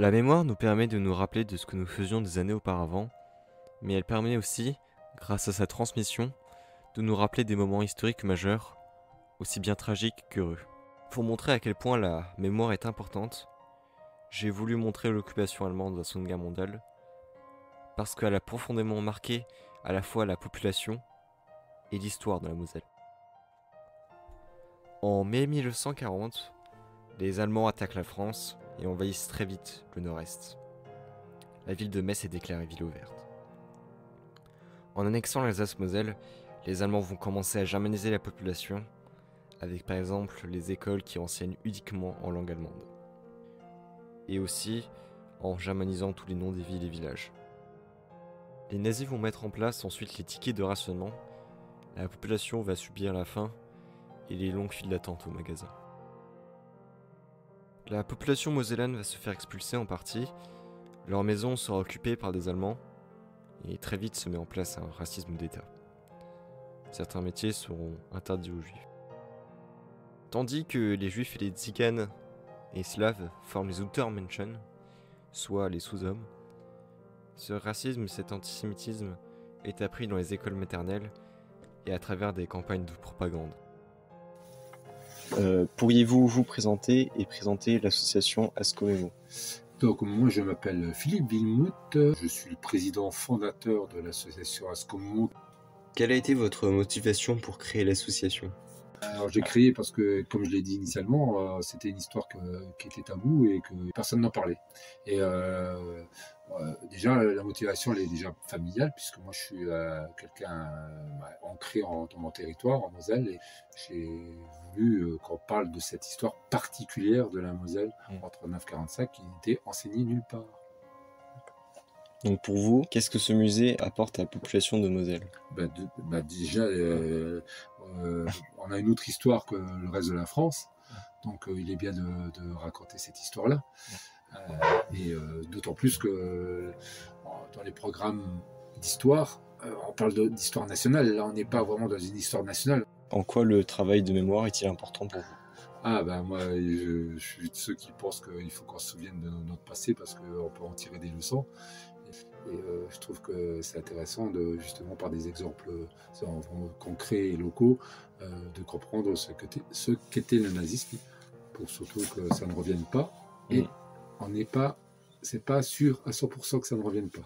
La mémoire nous permet de nous rappeler de ce que nous faisions des années auparavant, mais elle permet aussi, grâce à sa transmission, de nous rappeler des moments historiques majeurs, aussi bien tragiques qu'heureux. Pour montrer à quel point la mémoire est importante, j'ai voulu montrer l'occupation allemande de la Seconde Guerre mondiale, parce qu'elle a profondément marqué à la fois la population et l'histoire de la Moselle. En mai 1940, les Allemands attaquent la France et envahissent très vite le nord-est. La ville de Metz est déclarée ville ouverte. En annexant l'Alsace-Moselle, les Allemands vont commencer à germaniser la population, avec par exemple les écoles qui enseignent uniquement en langue allemande. Et aussi en germanisant tous les noms des villes et villages. Les nazis vont mettre en place ensuite les tickets de rationnement. La population va subir la faim et les longues files d'attente au magasin. La population mosellane va se faire expulser en partie, leur maison sera occupée par des Allemands, et très vite se met en place un racisme d'État. Certains métiers seront interdits aux Juifs. Tandis que les Juifs et les Tziganes et Slaves forment les Untermenschen, soit les sous-hommes, ce racisme et cet antisémitisme est appris dans les écoles maternelles et à travers des campagnes de propagande. Pourriez-vous vous présenter et présenter l'association Ascomemo? Donc moi je m'appelle Philippe Wilmout, je suis le président fondateur de l'association Ascomemo. Quelle a été votre motivation pour créer l'association? Alors j'ai créé parce que, comme je l'ai dit initialement, c'était une histoire qui était taboue et que personne n'en parlait. Et déjà la motivation elle est déjà familiale puisque moi je suis quelqu'un ancré dans mon territoire en Moselle et j'ai voulu qu'on parle de cette histoire particulière de la Moselle entre 945 qui n'était enseignée nulle part. Donc pour vous, qu'est-ce que ce musée apporte à la population de Moselle? Déjà, on a une autre histoire que le reste de la France, donc il est bien de raconter cette histoire-là. D'autant plus que dans les programmes d'histoire, on parle d'histoire nationale, là on n'est pas vraiment dans une histoire nationale. En quoi le travail de mémoire est-il important pour vous? Moi je suis de ceux qui pensent qu'il faut qu'on se souvienne de notre passé parce qu'on peut en tirer des leçons. Et je trouve que c'est intéressant justement par des exemples concrets et locaux de comprendre ce qu'était le nazisme pour surtout que ça ne revienne pas. Et c'est pas sûr à 100% que ça ne revienne pas.